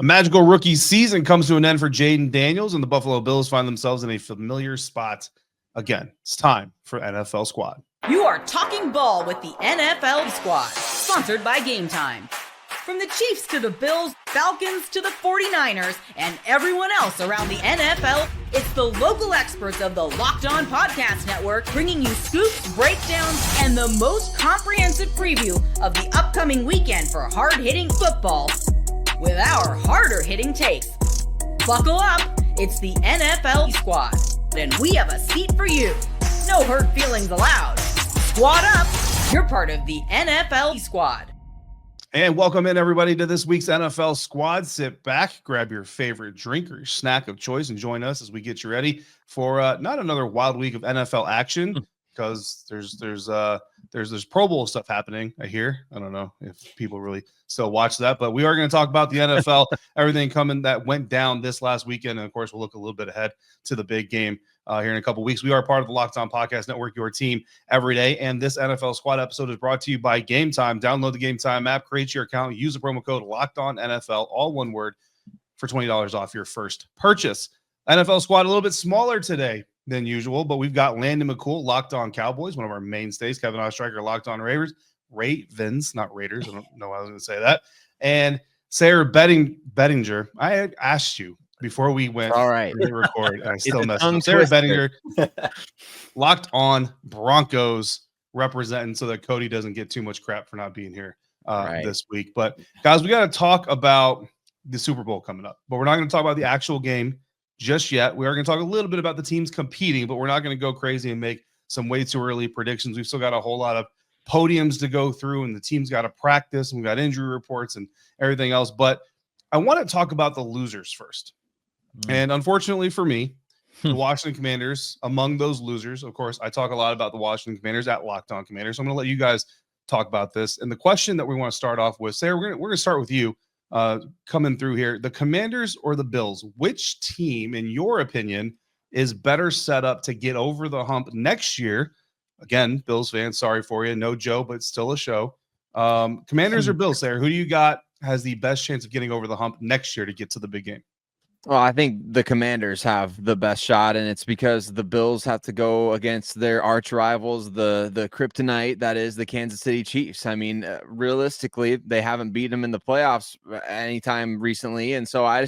A magical rookie season comes to an end for Jaden Daniels, and the Buffalo Bills find themselves in a familiar spot again. It's time for NFL Squad. You are talking ball with the NFL Squad, sponsored by Gametime. From the Chiefs to the Bills, Falcons to the 49ers, and everyone else around the NFL, it's the local experts of the Locked On Podcast Network bringing you scoops, breakdowns, and the most comprehensive preview of the upcoming weekend for hard-hitting football with our harder-hitting takes. Buckle up, it's the NFL Squad, and we have a seat for you. No hurt feelings allowed. Squad up, you're part of the NFL Squad. And welcome in, everybody, to this week's NFL Squad. Sit back, grab your favorite drink or your snack of choice, and join us as we get you ready for not another wild week of NFL action, because there's Pro Bowl stuff happening, I hear. I don't know if people really still watch that, but we are going to talk about the NFL, everything coming that went down this last weekend, and of course, we'll look a little bit ahead to the big game here in a couple weeks. We are part of the Locked On Podcast Network, your team every day, and this NFL Squad episode is brought to you by Gametime. Download the Gametime app, create your account, use the promo code LOCKEDONNFL, all one word, for $20 off your first purchase. NFL Squad a little bit smaller today than usual, but we've got Landon McCool, Locked On Cowboys, one of our mainstays, Kevin Ostreicher, Locked On Ravens, not Raiders. I don't know why I was going to say that. And Sarah Bettinger. I asked you before we went to record, and I still messed up. Sarah Bettinger, Locked On Broncos, representing so that Cody doesn't get too much crap for not being here this week. But guys, we got to talk about the Super Bowl coming up, but we're not going to talk about the actual game just yet. We are going to talk a little bit about the teams competing, but we're not going to go crazy and make some way too early predictions. We've still got a whole lot of podiums to go through, and the team's got to practice, and we've got injury reports and everything else. But I want to talk about the losers first. And unfortunately for me, the Washington Commanders, among those losers, of course, I talk a lot about the Washington Commanders at Locked On Commanders. So I'm going to let you guys talk about this. And the question that we want to start off with, Sarah, we're going to start with you coming through here. The Commanders or the Bills, which team, in your opinion, is better set up to get over the hump next year? Again, Bills fans, sorry for you. No Joe, but still a show. Commanders or Bills, Sarah? Who do you got has the best chance of getting over the hump next year to get to the big game? Well, I think the Commanders have the best shot, and it's because the Bills have to go against their arch rivals, the kryptonite that is the Kansas City Chiefs. I mean, realistically, they haven't beaten them in the playoffs anytime recently, and so I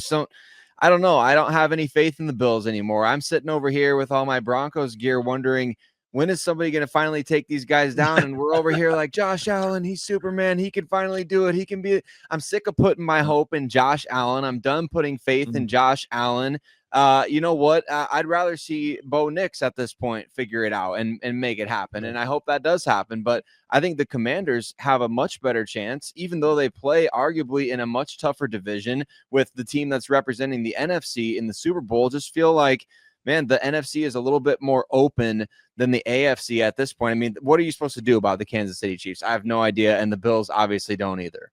don't know. I don't have any faith in the Bills anymore. I'm sitting over here with all my Broncos gear wondering, when is somebody going to finally take these guys down? And we're over here like, Josh Allen, he's Superman. He can finally do it. He can be. I'm sick of putting my hope in Josh Allen. I'm done putting faith in Josh Allen. You know what? I'd rather see Bo Nix at this point figure it out and make it happen. And I hope that does happen. But I think the Commanders have a much better chance, even though they play arguably in a much tougher division with the team that's representing the NFC in the Super Bowl. Just feel like, man, the NFC is a little bit more open than the AFC at this point. I mean, what are you supposed to do about the Kansas City Chiefs? I have no idea, and the Bills obviously don't either.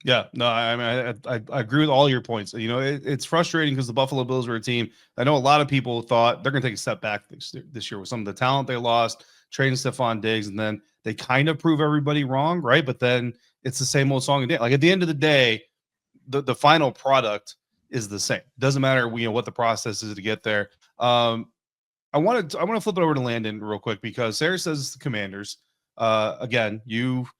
Yeah, no, I mean, I agree with all your points. You know, it's frustrating because the Buffalo Bills were a team. I know a lot of people thought they're going to take a step back this year with some of the talent they lost, trading Stephon Diggs, and then they kind of prove everybody wrong, right? But then it's the same old song and dance. Like at the end of the day, the final product is the same. Doesn't matter, what the process is to get there. I want to flip it over to Landon real quick because Sarah says it's the Commanders. Again, you've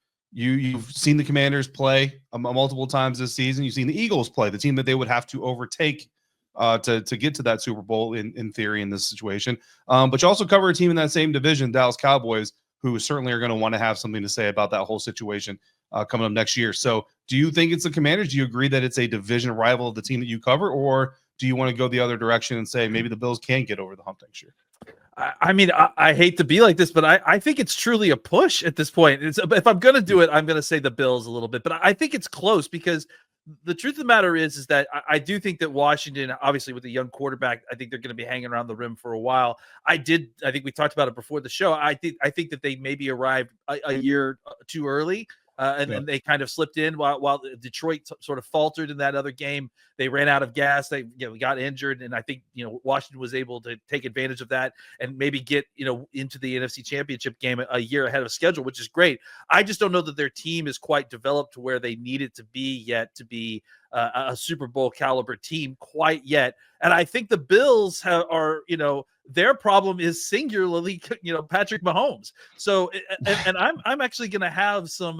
seen the Commanders play multiple times this season. You've seen the Eagles play, the team that they would have to overtake to get to that Super Bowl in theory in this situation. But you also cover a team in that same division, Dallas Cowboys, who certainly are going to want to have something to say about that whole situation coming up next year. So do you think it's the Commanders? Do you agree that it's a division rival of the team that you cover, or do you want to go the other direction and say maybe the Bills can get over the hump next year? I mean, I hate to be like this, but I think it's truly a push at this point. If I'm going to do it, I'm going to say the Bills a little bit, but I think it's close because the truth of the matter is that I do think that Washington, obviously with a young quarterback, I think they're going to be hanging around the rim for a while. I think we talked about it before the show. I think that they maybe arrived a year too early. And then they kind of slipped in while Detroit sort of faltered in that other game. They ran out of gas. They got injured, and I think Washington was able to take advantage of that and maybe get into the NFC Championship game a year ahead of schedule, which is great. I just don't know that their team is quite developed to where they need it to be yet to be a Super Bowl caliber team quite yet. And I think the Bills are, their problem is singularly, Patrick Mahomes. So, and I'm actually going to have some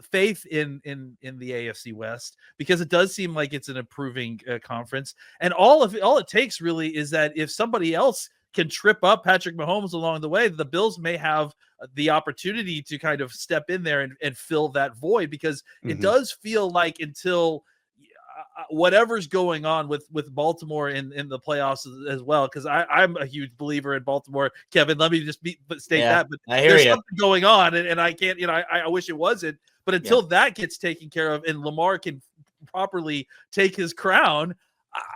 faith in the AFC West, because it does seem like it's an improving conference. And all it takes really is that if somebody else can trip up Patrick Mahomes along the way, the Bills may have the opportunity to kind of step in there and fill that void, because it does feel like until whatever's going on with Baltimore in the playoffs as well, because I'm a huge believer in Baltimore. Kevin, let me just state that, but there's something going on, and I can't, I wish it wasn't, but until that gets taken care of and Lamar can properly take his crown,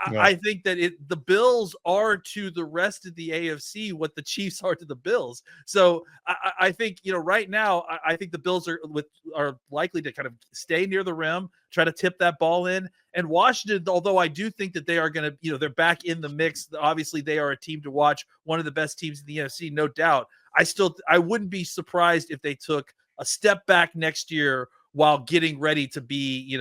I think that the Bills are to the rest of the AFC what the Chiefs are to the Bills. So I think, right now, I think the Bills are likely to kind of stay near the rim, try to tip that ball in. And Washington, although I do think that they are going to, they're back in the mix. Obviously, they are a team to watch, one of the best teams in the NFC, no doubt. I wouldn't be surprised if they took a step back next year while getting ready to be,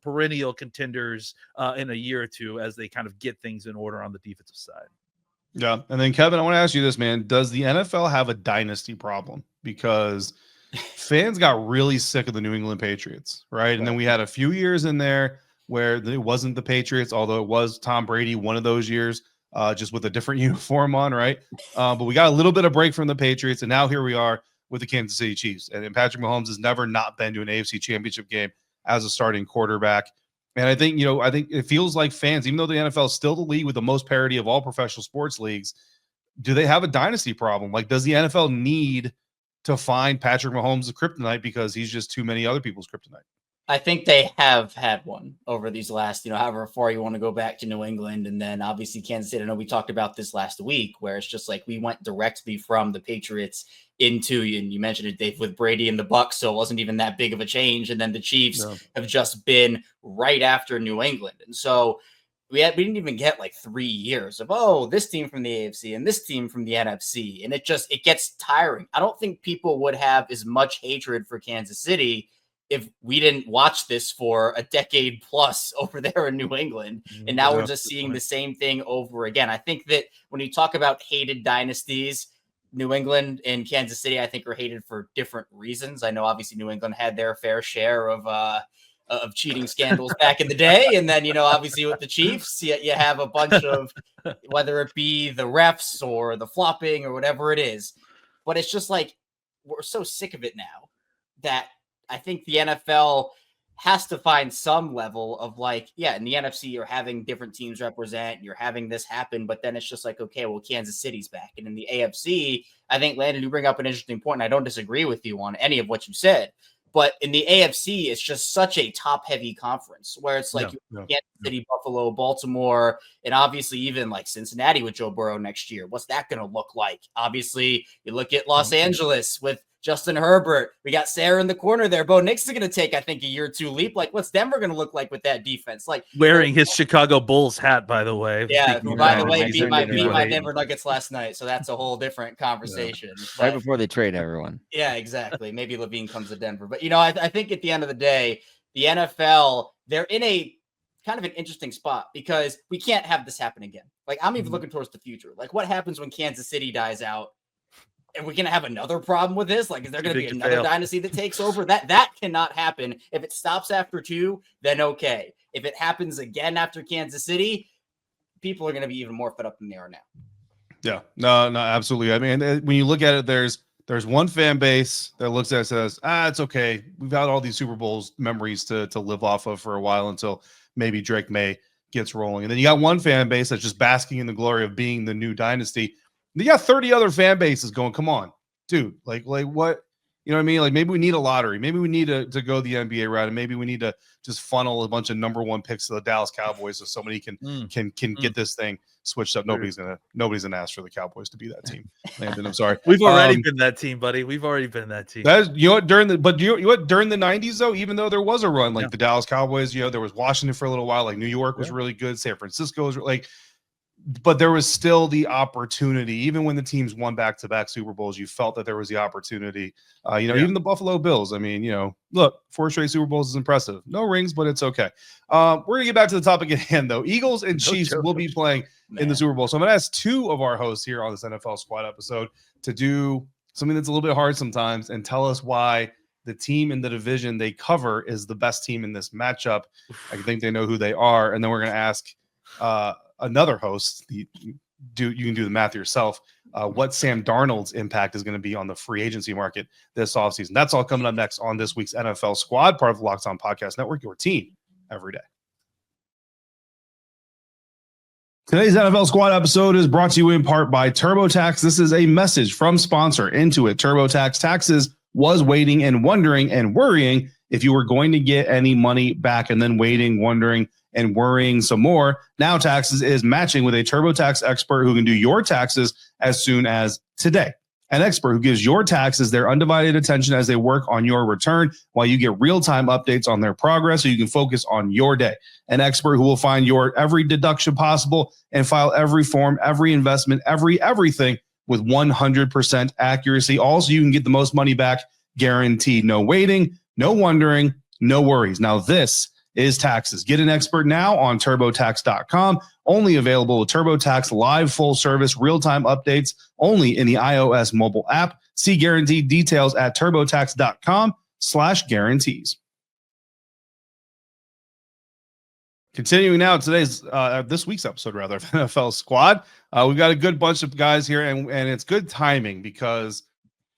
perennial contenders in a year or two as they kind of get things in order on the defensive side. Yeah. And then, Kevin, I want to ask you this, man. Does the NFL have a dynasty problem? Because fans got really sick of the New England Patriots, right? And then we had a few years in there where it wasn't the Patriots, although it was Tom Brady one of those years, just with a different uniform on, right? But we got a little bit of break from the Patriots, and now here we are with the Kansas City Chiefs. And Patrick Mahomes has never not been to an AFC championship game as a starting quarterback. And I think it feels like fans, even though the NFL is still the league with the most parity of all professional sports leagues, do they have a dynasty problem? Like, does the NFL need to find Patrick Mahomes a kryptonite because he's just too many other people's kryptonite? I think they have had one over these last, however far you want to go back to New England. And then obviously Kansas City. I know we talked about this last week, where it's just like we went directly from the Patriots into, and you mentioned it, Dave, with Brady and the Bucs. So it wasn't even that big of a change. And then the Chiefs have just been right after New England. And so we didn't even get like 3 years of, this team from the AFC and this team from the NFC. And it gets tiring. I don't think people would have as much hatred for Kansas City if we didn't watch this for a decade plus over there in New England. And now we're just seeing the same thing over again. I think that when you talk about hated dynasties, New England and Kansas City, I think, are hated for different reasons. I know obviously New England had their fair share of cheating scandals back in the day. And then, obviously with the Chiefs, you have a bunch of, whether it be the refs or the flopping or whatever it is. But it's just like, we're so sick of it now that I think the NFL has to find some level of in the NFC, you're having different teams represent, you're having this happen, but then it's just like, okay, well, Kansas City's back. And in the AFC, I think, Landon, you bring up an interesting point, and I don't disagree with you on any of what you said, but in the AFC, it's just such a top-heavy conference where it's like Kansas City, Buffalo, Baltimore, and obviously even like Cincinnati with Joe Burrow next year. What's that going to look like? Obviously, you look at Los Angeles with Justin Herbert. We got Sarah in the corner there. Bo Nix is going to take, I think, a year or two leap. Like, what's Denver going to look like with that defense? Like, wearing his Chicago Bulls hat, by the way. Yeah, by the way, beat my Denver Nuggets last night. So that's a whole different conversation. Yeah. Right before they trade everyone. Yeah, exactly. Maybe Levine comes to Denver. But, I think at the end of the day, the NFL, they're in a kind of an interesting spot because we can't have this happen again. Like, I'm even looking towards the future. Like, what happens when Kansas City dies out? Are we going to have another problem with this? Like, is there going to be another dynasty that takes over? That cannot happen. If it stops after 2, then okay. If it happens again after Kansas City, people are going to be even more fed up than they are now. Yeah, no, absolutely. I mean, when you look at it, there's one fan base that looks at it and says, it's okay. We've got all these Super Bowls memories to live off of for a while until maybe Drake May gets rolling. And then you got one fan base that's just basking in the glory of being the new dynasty. You got 30 other fan bases going, come on, dude. Like what? You know what I mean? Like, maybe we need a lottery. Maybe we need to go the NBA route, and maybe we need to just funnel a bunch of number 1 picks to the Dallas Cowboys so somebody can get this thing switched up. Nobody's gonna ask for the Cowboys to be that team. Landon, I'm sorry. We've already been that team, buddy. We've already been that team. That's during the 90s though, even though there was a run like the Dallas Cowboys, there was Washington for a little while, like New York was really good, San Francisco was like. but there was still the opportunity, even when the teams won back-to-back Super Bowls, you felt that there was the opportunity. Even the Buffalo Bills. I mean, look, 4 straight Super Bowls is impressive. No rings, but it's okay. We're gonna get back to the topic at hand, though. Eagles and Chiefs will be playing in the Super Bowl. So I'm gonna ask 2 of our hosts here on this NFL Squad episode to do something that's a little bit hard sometimes and tell us why the team in the division they cover is the best team in this matchup. I think they know who they are, and then we're gonna ask another host, you can do the math yourself, what Sam Darnold's impact is going to be on the free agency market this offseason. That's all coming up next on this week's NFL Squad, part of the Locked On Podcast Network, your team every day. Today's NFL Squad episode is brought to you in part by TurboTax. This is a message from sponsor Intuit. TurboTax Taxes was waiting and wondering and worrying if you were going to get any money back, and then waiting, wondering, and worrying some more. Now Taxes is matching with a TurboTax expert who can do your taxes as soon as today. An expert who gives your taxes their undivided attention as they work on your return, while you get real-time updates on their progress so you can focus on your day. An expert who will find your every deduction possible and file every form, every investment, everything with 100% accuracy. Also, you can get the most money back guaranteed. No waiting, no wondering, no worries. Now this is Taxes. Get an expert now on TurboTax.com. Only available with TurboTax Live Full Service, real-time updates only in the iOS mobile app. See guaranteed details at TurboTax.com/guarantees. Continuing now this week's episode of NFL Squad. We've got a good bunch of guys here, and it's good timing because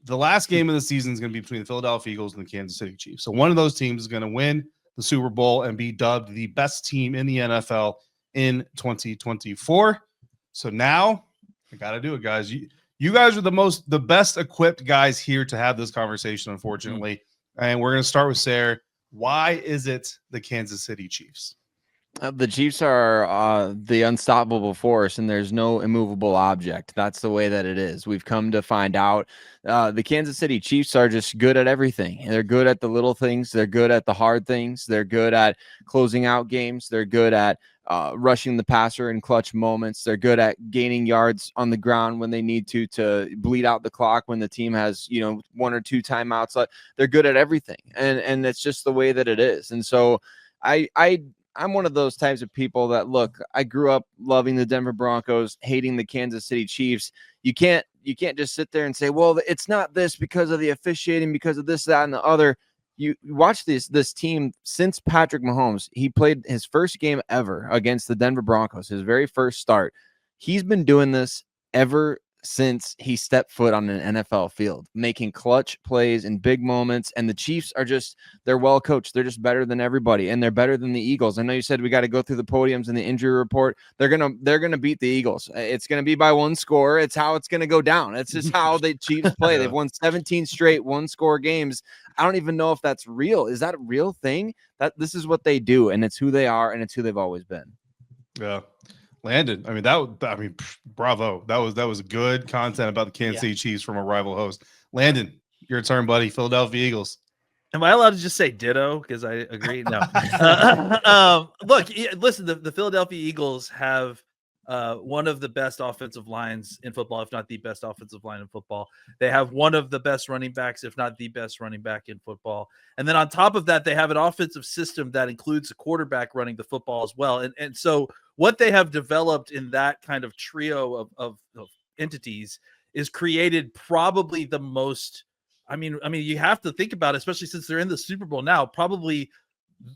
the last game of the season is going to be between the Philadelphia Eagles and the Kansas City Chiefs. So one of those teams is going to win the Super Bowl and be dubbed the best team in the NFL in 2024. So now I got to do it, guys. You guys are the best equipped guys here to have this conversation, unfortunately. And we're going to start with Sarah. Why is it the Kansas City Chiefs? The Chiefs are the unstoppable force, and there's no immovable object. That's the way that it is. We've come to find out the Kansas City Chiefs are just good at everything. They're good at the little things. They're good at the hard things. They're good at closing out games. They're good at rushing the passer in clutch moments. They're good at gaining yards on the ground when they need to bleed out the clock when the team has 1 or 2 timeouts. They're good at everything, and it's just the way that it is. And so I'm one of those types of people that, look, I grew up loving the Denver Broncos, hating the Kansas City Chiefs. You can't just sit there and say, well, it's not this because of the officiating, because of this, that, and the other. You watch this team since Patrick Mahomes. He played his first game ever against the Denver Broncos, his very first start. He's been doing this ever since he stepped foot on an NFL field, making clutch plays in big moments. And the Chiefs they're well coached. They're just better than everybody, and they're better than the Eagles. I know you said we got to go through the podiums and the injury report. They're gonna beat the Eagles. It's gonna be by 1 score. It's how it's gonna go down. It's just how the Chiefs play. They've won 17 straight 1-score games. I don't even know if that's real. Is that a real thing? That this is what they do, and it's who they are, and it's who they've always been. Yeah. Landon, bravo. That was good content about the Kansas City Chiefs from a rival host. Landon, your turn, buddy. Philadelphia Eagles. Am I allowed to just say ditto? Because I agree. No. Look, listen, the Philadelphia Eagles have one of the best offensive lines in football, if not the best offensive line in football. They have one of the best running backs, if not the best running back in football. And then on top of that, they have an offensive system that includes a quarterback running the football as well. And so what they have developed in that kind of trio of entities is created probably the most, I mean, you have to think about it, especially since they're in the Super Bowl now, probably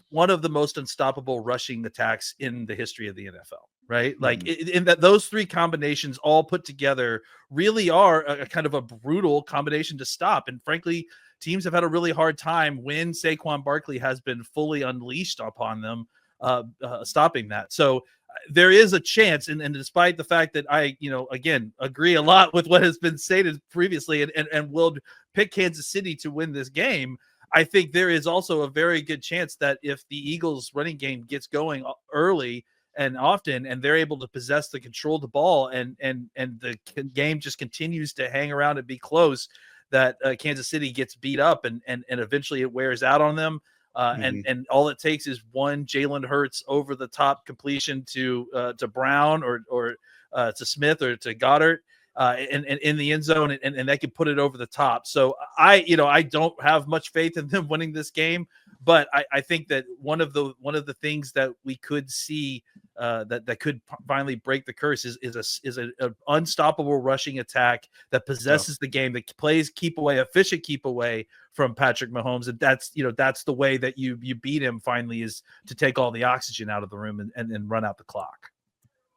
one of the most unstoppable rushing attacks in the history of the NFL, right? Like in that those 3 combinations all put together really are a kind of a brutal combination to stop. And frankly, teams have had a really hard time when Saquon Barkley has been fully unleashed upon them, stopping that. So there is a chance, and despite the fact that I, again, agree a lot with what has been stated previously and will pick Kansas City to win this game, I think there is also a very good chance that if the Eagles running game gets going early and often, and they're able to possess the control of the ball and the game just continues to hang around and be close, that Kansas City gets beat up and eventually it wears out on them. And all it takes is one Jalen Hurts over the top completion to Brown or to Smith or to Goddard and in the end zone, and they can put it over the top. So I don't have much faith in them winning this game, but I think that one of the things that we could see that could finally break the curse is an unstoppable rushing attack that possesses the game, that plays efficient keep away from Patrick Mahomes, and that's the way that you beat him finally, is to take all the oxygen out of the room and run out the clock.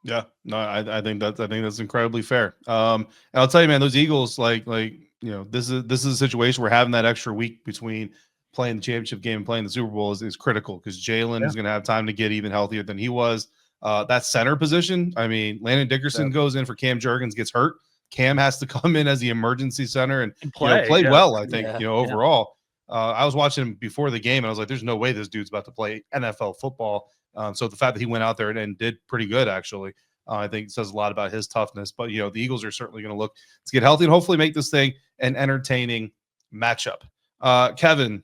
Yeah, no, I think that's incredibly fair. And I'll tell you, man, those Eagles, this is a situation where having that extra week between playing the championship game and playing the Super Bowl is critical, because Jalen is going to have time to get even healthier than he was. That center position, I mean, Landon Dickerson goes in for Cam Jurgens, gets hurt. Cam has to come in as the emergency center and play well, I think, overall. I was watching him before the game, and I was like, there's no way this dude's about to play NFL football. So the fact that he went out there and did pretty good, actually, I think says a lot about his toughness. But, the Eagles are certainly going to look to get healthy and hopefully make this thing an entertaining matchup. Kevin,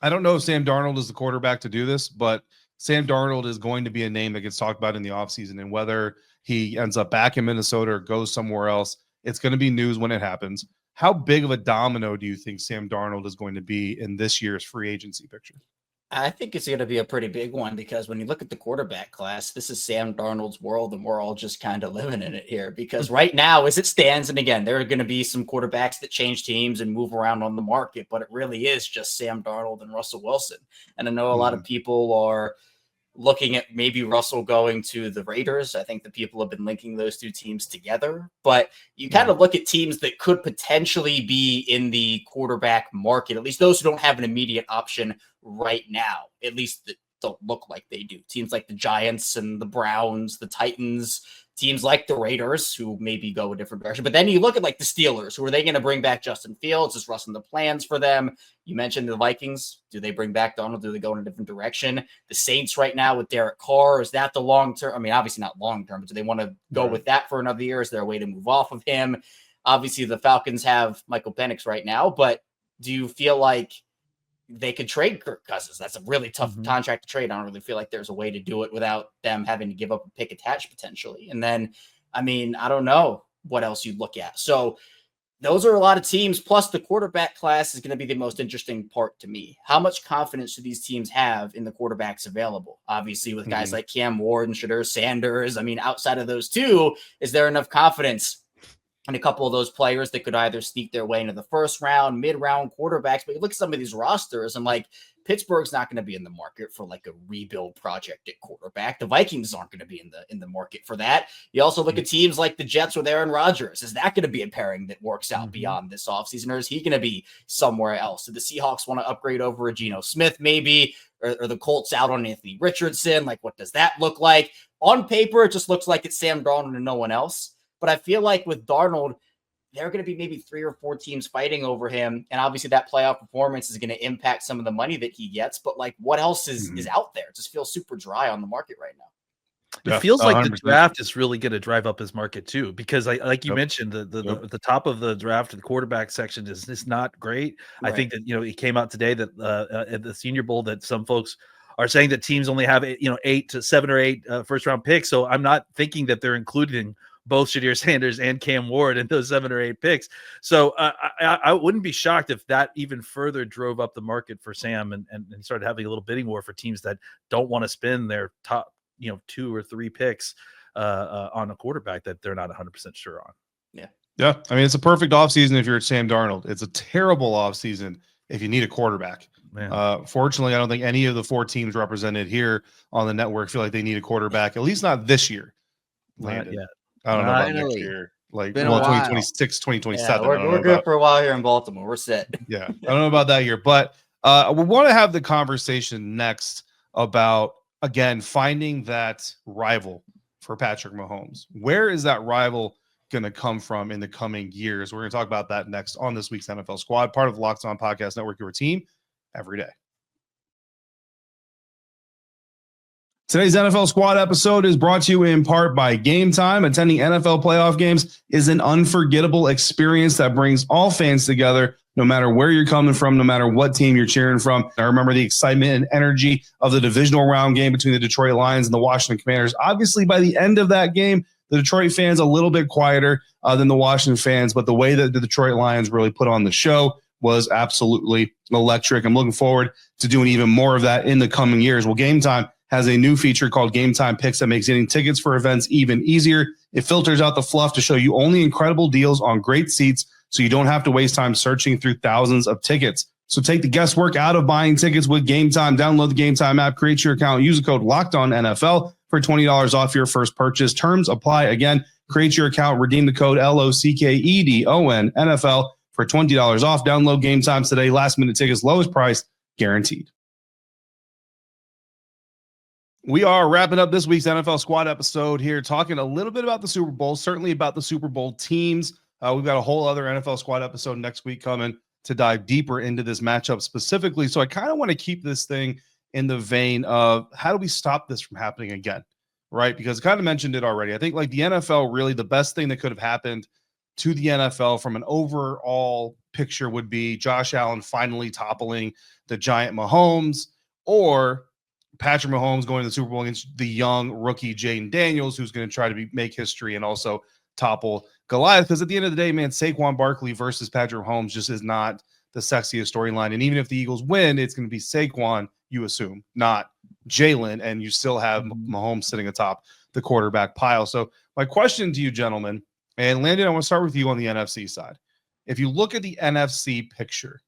I don't know if Sam Darnold is the quarterback to do this, but Sam Darnold is going to be a name that gets talked about in the offseason, and whether he ends up back in Minnesota or goes somewhere else, it's going to be news when it happens. How big of a domino do you think Sam Darnold is going to be in this year's free agency picture? I think it's going to be a pretty big one, because when you look at the quarterback class, this is Sam Darnold's world, and we're all just kind of living in it here. Because right now, as it stands, and again, there are going to be some quarterbacks that change teams and move around on the market, but it really is just Sam Darnold and Russell Wilson. And I know a lot of people are looking at maybe Russell going to the Raiders. I think the people have been linking those two teams together, but you kind of look at teams that could potentially be in the quarterback market, at least those who don't have an immediate option right now, at least that don't look like they do. Teams like the Giants and the Browns, the Titans, teams like the Raiders, who maybe go a different direction. But then you look at like the Steelers, who are they going to bring back Justin Fields? Is Russ in the plans for them? You mentioned the Vikings. Do they bring back Donald? Do they go in a different direction? The Saints right now with Derek Carr, is that the long term? I mean, obviously not long term, but do they want to go with that for another year? Is there a way to move off of him? Obviously, the Falcons have Michael Penix right now, but do you feel like they could trade Kirk Cousins? That's a really tough contract to trade. I don't really feel like there's a way to do it without them having to give up a pick attached potentially. And then, I mean, I don't know what else you look at. So those are a lot of teams. Plus the quarterback class is going to be the most interesting part to me. How much confidence do these teams have in the quarterbacks available? Obviously with guys like Cam Ward and Shedeur Sanders. I mean, outside of those two, is there enough confidence and a couple of those players that could either sneak their way into the first round, mid-round quarterbacks? But you look at some of these rosters and like Pittsburgh's not going to be in the market for like a rebuild project at quarterback. The Vikings aren't going to be in the market for that. You also look at teams like the Jets with Aaron Rodgers. Is that going to be a pairing that works out beyond this offseason, or is he going to be somewhere else? Do the Seahawks want to upgrade over a Geno Smith maybe, or the Colts out on Anthony Richardson? Like, what does that look like? On paper, it just looks like it's Sam Darnold and no one else. But I feel like with Darnold, there are going to be maybe 3 or 4 teams fighting over him. And obviously that playoff performance is going to impact some of the money that he gets. But like, what else is out there? It just feels super dry on the market right now. It feels like the draft is really going to drive up his market too, because like you mentioned, the top of the draft, the quarterback section is not great. Right. I think that, it came out today that at the Senior Bowl that some folks are saying that teams only have 8 to 7 or 8 first round picks. So I'm not thinking that they're including both Shedeur Sanders and Cam Ward in those 7 or 8 picks. So I wouldn't be shocked if that even further drove up the market for Sam and started having a little bidding war for teams that don't want to spend their top 2 or 3 picks on a quarterback that they're not 100% sure on. Yeah. I mean, it's a perfect offseason if you're Sam Darnold. It's a terrible offseason if you need a quarterback. Fortunately, I don't think any of the 4 teams represented here on the network feel like they need a quarterback, at least not this year. Not yet. I don't know about next year. Like, 2026, 2027. Yeah, we're good for a while here in Baltimore. We're set. Yeah. I don't know about that year, but we want to have the conversation next about, again, finding that rival for Patrick Mahomes. Where is that rival going to come from in the coming years? We're going to talk about that next on this week's NFL Squad, part of the Locked On Podcast Network, your team every day. Today's NFL Squad episode is brought to you in part by Gametime. Attending NFL playoff games is an unforgettable experience that brings all fans together, no matter where you're coming from, no matter what team you're cheering from. I remember the excitement and energy of the divisional round game between the Detroit Lions and the Washington Commanders. Obviously, by the end of that game, The Detroit fans a little bit quieter than the Washington fans, but the way that the Detroit Lions really put on the show was absolutely electric. I'm looking forward to doing even more of that in the coming years. Well, Gametime has a new feature called Gametime Picks that makes getting tickets for events even easier. It filters out the fluff to show you only incredible deals on great seats, so you don't have to waste time searching through thousands of tickets. So take the guesswork out of buying tickets with Gametime. Download the Gametime app, create your account, use the code LOCKEDONNFL for $20 off your first purchase. Terms apply. Again, create your account, redeem the code LOCKEDONNFL for $20 off. Download Gametime today. Last minute tickets, lowest price guaranteed. We are wrapping up this week's NFL Squad episode here, talking a little bit about the Super Bowl, certainly about the Super Bowl teams. We've got a whole other NFL Squad episode next week coming to dive deeper into this matchup specifically. So I kind of want to keep this thing in the vein of how do we stop this from happening again, right? Because I kind of mentioned it already. I think like the NFL, really the best thing that could have happened to the NFL from an overall picture would be Josh Allen finally toppling the giant Mahomes, or Patrick Mahomes going to the Super Bowl against the young rookie Jaden Daniels, who's going to try to make history and also topple Goliath. Because at the end of the day, man, Saquon Barkley versus Patrick Mahomes just is not the sexiest storyline. And even if the Eagles win, it's going to be Saquon, you assume, not Jalen, and you still have Mahomes sitting atop the quarterback pile. So my question to you, gentlemen, and Landon, I want to start with you on the NFC side. If you look at the NFC picture,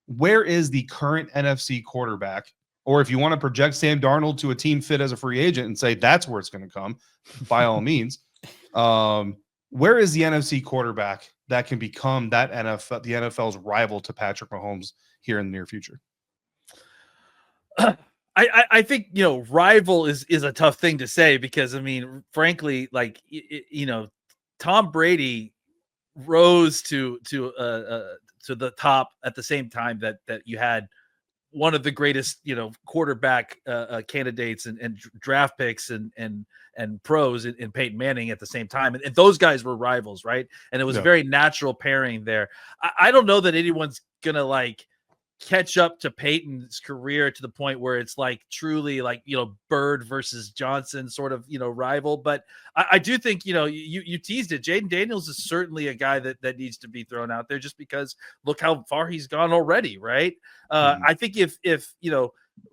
where is the current NFC quarterback? Or if you want to project Sam Darnold to a team fit as a free agent and say that's where it's going to come, by all means, where is the NFC quarterback that can become the NFL's rival to Patrick Mahomes here in the near future? I think, rival is a tough thing to say because, I mean, frankly, like, Tom Brady rose to the top at the same time that you had one of the greatest, quarterback candidates and draft picks and pros in Peyton Manning at the same time. And those guys were rivals, right? And it was a very natural pairing there. I don't know that anyone's going to catch up to Peyton's career to the point where it's truly Bird versus Johnson sort of, rival. But I do think, you teased it. Jaden Daniels is certainly a guy that needs to be thrown out there just because look how far he's gone already. Right. I think if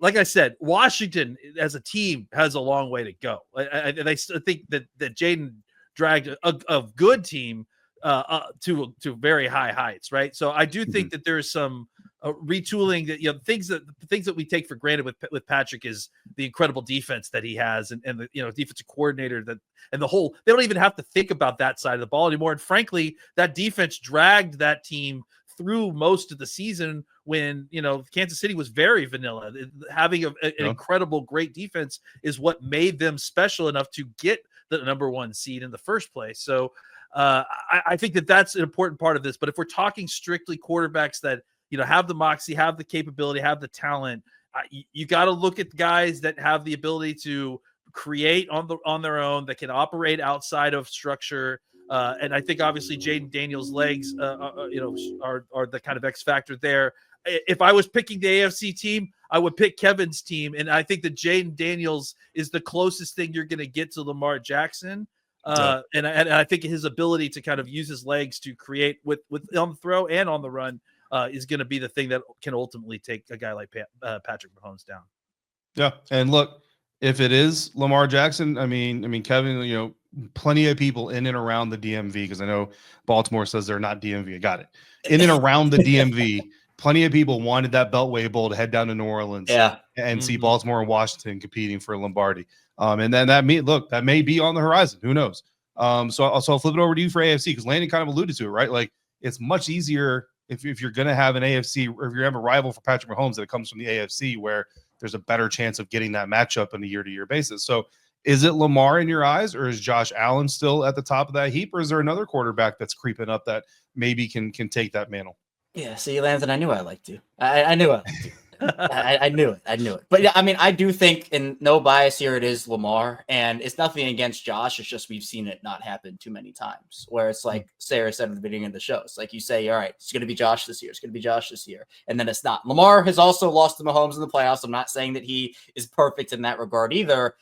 like I said, Washington as a team has a long way to go. I think that Jaden dragged a good team to very high heights. Right. So I do think that there's some retooling that things that we take for granted with Patrick is the incredible defense that he has and the defensive coordinator and the whole, they don't even have to think about that side of the ball anymore. And frankly, that defense dragged that team through most of the season when Kansas City was very vanilla. Having an incredible great defense is what made them special enough to get the number one seed in the first place. So I think that's an important part of this. But if we're talking strictly quarterbacks that have the moxie, have the capability, have the talent, you got to look at guys that have the ability to create on their own, that can operate outside of structure. And I think obviously Jaden Daniels' legs, are the kind of X factor there. If I was picking the AFC team, I would pick Kevin's team. And I think that Jaden Daniels is the closest thing you're going to get to Lamar Jackson. And I think his ability to kind of use his legs to create with on the throw and on the run is going to be the thing that can ultimately take a guy like Patrick Mahomes down. Yeah, and look, if it is Lamar Jackson, I mean, Kevin, plenty of people in and around the DMV, because I know Baltimore says they're not DMV. I got it. In and around the DMV, plenty of people wanted that Beltway Bowl to head down to New Orleans and see Baltimore and Washington competing for Lombardi. And then that may be on the horizon. Who knows? So I'll flip it over to you for AFC, because Landon kind of alluded to it, right? Like, it's much easier if you're going to have an AFC, or if you have a rival for Patrick Mahomes that comes from the AFC, where there's a better chance of getting that matchup on a year-to-year basis. So is it Lamar in your eyes, or is Josh Allen still at the top of that heap, or is there another quarterback that's creeping up that maybe can take that mantle? Yeah, see, Landon, I knew I liked you. I knew it. I knew it. But yeah, I mean, I do think, and no bias here, it is Lamar, and it's nothing against Josh. It's just we've seen it not happen too many times, where it's like Sarah said at the beginning of the show. It's like you say, all right, it's going to be Josh this year. It's going to be Josh this year. And then it's not. Lamar has also lost to Mahomes in the playoffs. I'm not saying that he is perfect in that regard either.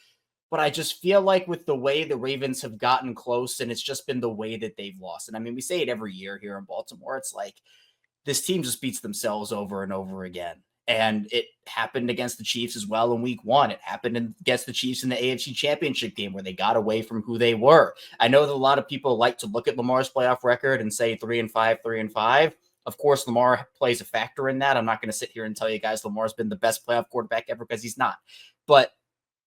But I just feel like with the way the Ravens have gotten close, and it's just been the way that they've lost. And I mean, we say it every year here in Baltimore. It's like this team just beats themselves over and over again. And it happened against the Chiefs as well in week 1. It happened against the Chiefs in the AFC Championship game where they got away from who they were. I know that a lot of people like to look at Lamar's playoff record and say 3-5, 3-5. Of course, Lamar plays a factor in that. I'm not going to sit here and tell you guys Lamar's been the best playoff quarterback ever because he's not. But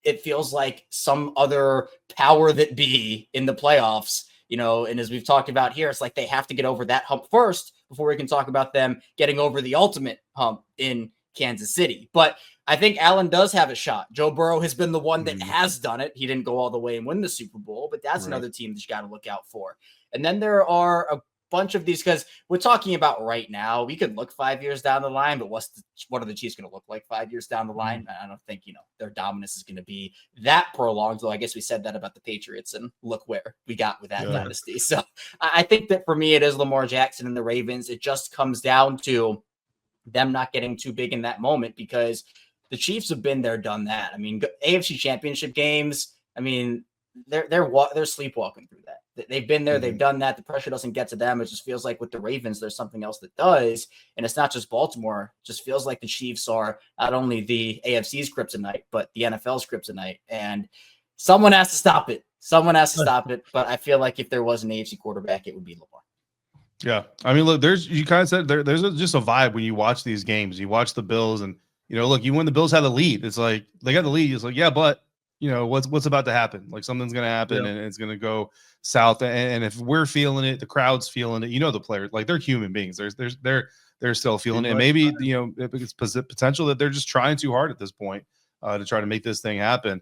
it feels like some other power that be in the playoffs, and as we've talked about here, it's like they have to get over that hump first before we can talk about them getting over the ultimate hump in Kansas City. But I think Allen does have a shot. Joe Burrow has been the one that has done it. He didn't go all the way and win the Super Bowl, but that's another team that you got to look out for. And then there are a bunch of these, because we're talking about right now, we could look 5 years down the line, but what are the Chiefs going to look like 5 years down the line? I don't think, their dominance is going to be that prolonged, though I guess we said that about the Patriots, and look where we got with that dynasty. So I think that for me, it is Lamar Jackson and the Ravens. It just comes down to them not getting too big in that moment, because the Chiefs have been there, done that. I mean, AFC Championship games, I mean, they're sleepwalking through that. They've been there, they've done that. The pressure doesn't get to them. It just feels like with the Ravens, there's something else that does. And it's not just Baltimore. It just feels like the Chiefs are not only the AFC's kryptonite, but the NFL's kryptonite. And someone has to stop it. But I feel like if there was an AFC quarterback, it would be Lamar. Yeah. I mean, look, you kind of said there's just a vibe when you watch these games. You watch the Bills and, look, when the Bills had the lead, it's like they got the lead. It's like, yeah, but what's about to happen? Like something's going to happen and it's going to go south. And if we're feeling it, the crowd's feeling it, the players, like they're human beings. They're still feeling it. And maybe, it's potential that they're just trying too hard at this point to try to make this thing happen.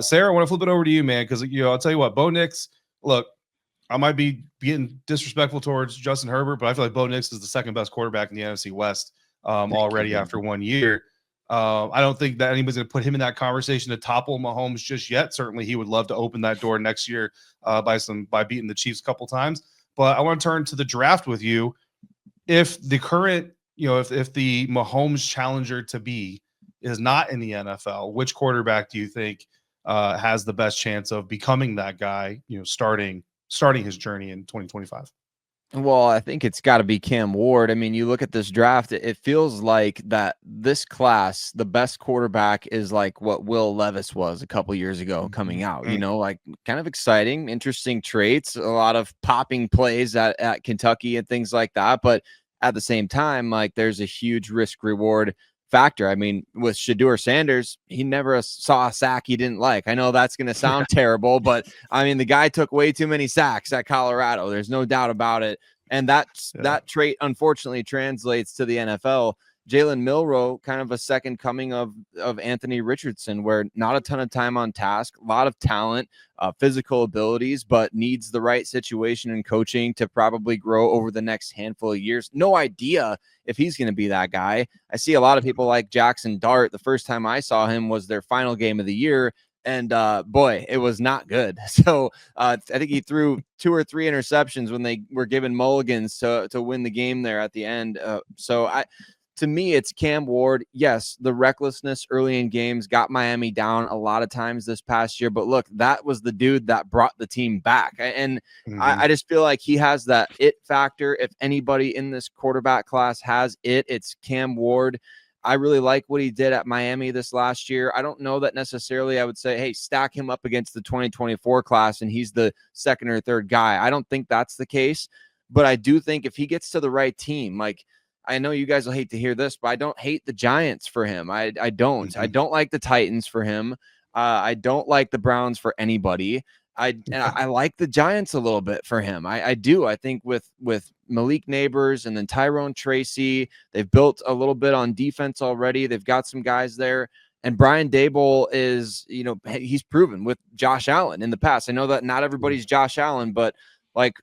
Sarah, I want to flip it over to you, man. Cause I'll tell you what, Bo Nix, look, I might be getting disrespectful towards Justin Herbert, but I feel like Bo Nix is the second best quarterback in the NFC West already after 1 year. I don't think that anybody's going to put him in that conversation to topple Mahomes just yet. Certainly, he would love to open that door next year by beating the Chiefs a couple times. But I want to turn to the draft with you. If the current, if the Mahomes challenger to be is not in the NFL, which quarterback do you think has the best chance of becoming that guy? Starting his journey in 2025. Well, I think it's got to be Cam Ward. I mean, you look at this draft, it feels like that this class, the best quarterback is like what Will Levis was a couple years ago coming out, like kind of exciting, interesting traits, a lot of popping plays at Kentucky and things like that. But at the same time, like there's a huge risk reward factor. I mean, with Shedeur Sanders, he never saw a sack he didn't like. I know that's going to sound terrible, but I mean, the guy took way too many sacks at Colorado. There's no doubt about it. And that trait, unfortunately, translates to the NFL. Jalen Milroe, kind of a second coming of Anthony Richardson, where not a ton of time on task, a lot of talent, physical abilities, but needs the right situation and coaching to probably grow over the next handful of years. No idea if he's going to be that guy. I see a lot of people like Jackson Dart. The first time I saw him was their final game of the year. And boy, it was not good. So I think he threw 2 or 3 interceptions when they were given mulligans to win the game there at the end. To me, it's Cam Ward. Yes, the recklessness early in games got Miami down a lot of times this past year. But look, that was the dude that brought the team back. And I just feel like he has that it factor. If anybody in this quarterback class has it, it's Cam Ward. I really like what he did at Miami this last year. I don't know that necessarily I would say, hey, stack him up against the 2024 class and he's the second or third guy. I don't think that's the case. But I do think if he gets to the right team, like, I know you guys will hate to hear this, but I don't hate the Giants for him. I don't. I don't like the Titans for him. I don't like the Browns for anybody. I like the Giants a little bit for him. I do. I think with Malik Neighbors and then Tyrone Tracy, they've built a little bit on defense already. They've got some guys there. And Brian Daboll is, he's proven with Josh Allen in the past. I know that not everybody's Josh Allen, but like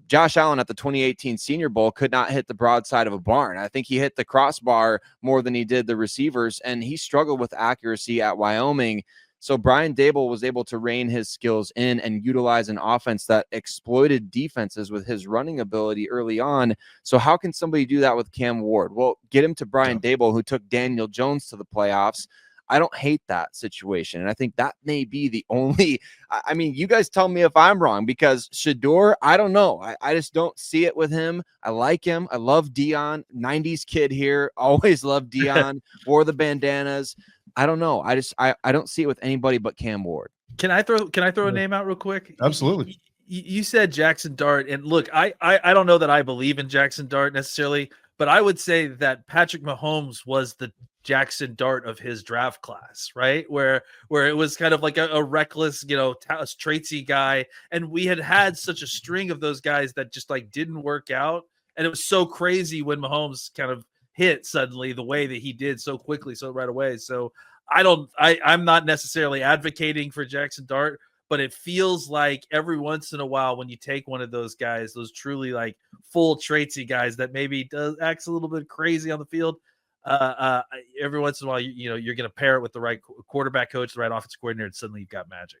Josh Allen at the 2018 Senior Bowl could not hit the broadside of a barn. I think he hit the crossbar more than he did the receivers, and he struggled with accuracy at Wyoming. So Brian Daboll was able to rein his skills in and utilize an offense that exploited defenses with his running ability early on. So how can somebody do that with Cam Ward? Well, get him to Brian Daboll, who took Daniel Jones to the playoffs. I don't hate that situation. And I think that may be the only, I mean, you guys tell me if I'm wrong, because Shador, I don't know. I just don't see it with him. I like him. I love Dion, 90s kid here. Always loved Dion, wore the bandanas. I don't know. I don't see it with anybody but Cam Ward. Can I throw a name out real quick? Absolutely. You said Jackson Dart, and look, I don't know that I believe in Jackson Dart necessarily, but I would say that Patrick Mahomes was the Jackson Dart of his draft class, right? Where it was kind of like a reckless, traitsy guy, and we had such a string of those guys that just like didn't work out, and it was so crazy when Mahomes kind of hit suddenly the way that he did so quickly, so right away. So I'm not necessarily advocating for Jackson Dart, but it feels like every once in a while when you take one of those guys, those truly like full traitsy guys that maybe acts a little bit crazy on the field, every once in a while, you're going to pair it with the right quarterback coach, the right offensive coordinator, and suddenly you've got magic.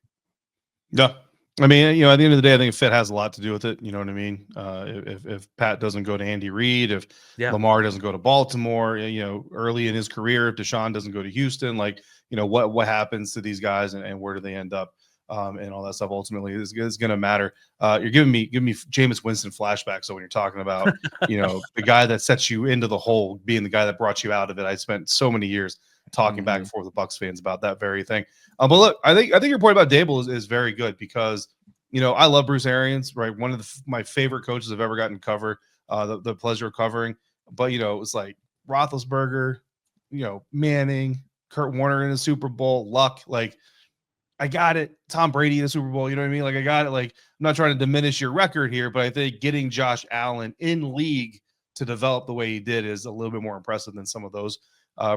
Yeah. I mean, at the end of the day, I think fit has a lot to do with it. You know what I mean? If Pat doesn't go to Andy Reid, if Lamar doesn't go to Baltimore, early in his career, if Deshaun doesn't go to Houston, what happens to these guys and where do they end up? And all that stuff ultimately is going to matter. You're giving me Jameis Winston flashbacks. So when you're talking about, the guy that sets you into the hole being the guy that brought you out of it, I spent so many years talking back and forth with Bucs fans about that very thing. But look, I think your point about Dable is very good because, I love Bruce Arians, right? One of my favorite coaches I've ever gotten to cover, the pleasure of covering. But, it was like Roethlisberger, Manning, Kurt Warner in the Super Bowl, Luck, I got it. Tom Brady in the Super Bowl. You know what I mean? I got it. I'm not trying to diminish your record here, but I think getting Josh Allen in league to develop the way he did is a little bit more impressive than some of those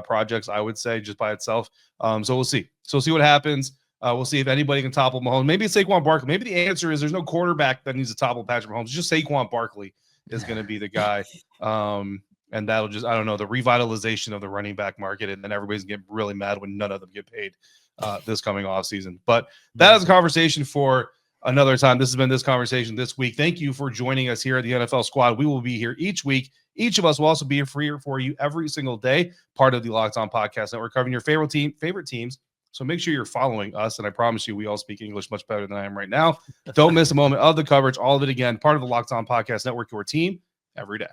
projects, I would say, just by itself. So we'll see. So we'll see what happens. We'll see if anybody can topple Mahomes. Maybe it's Saquon Barkley. Maybe the answer is there's no quarterback that needs to topple Patrick Mahomes. Just Saquon Barkley is going to be the guy. And that'll just, I don't know, the revitalization of the running back market. And then everybody's going to get really mad when none of them get paid this coming off season. But that is a conversation for another time. This has been this conversation this week. Thank you for joining us here at the NFL Squad. We will be here each week. Each of us will also be here for you every single day, part of the Locked On Podcast Network, covering your favorite teams. So make sure you're following us. And I promise you, we all speak English much better than I am right now. Don't miss a moment of the coverage. All of it again, part of the Locked On Podcast Network, your team every day.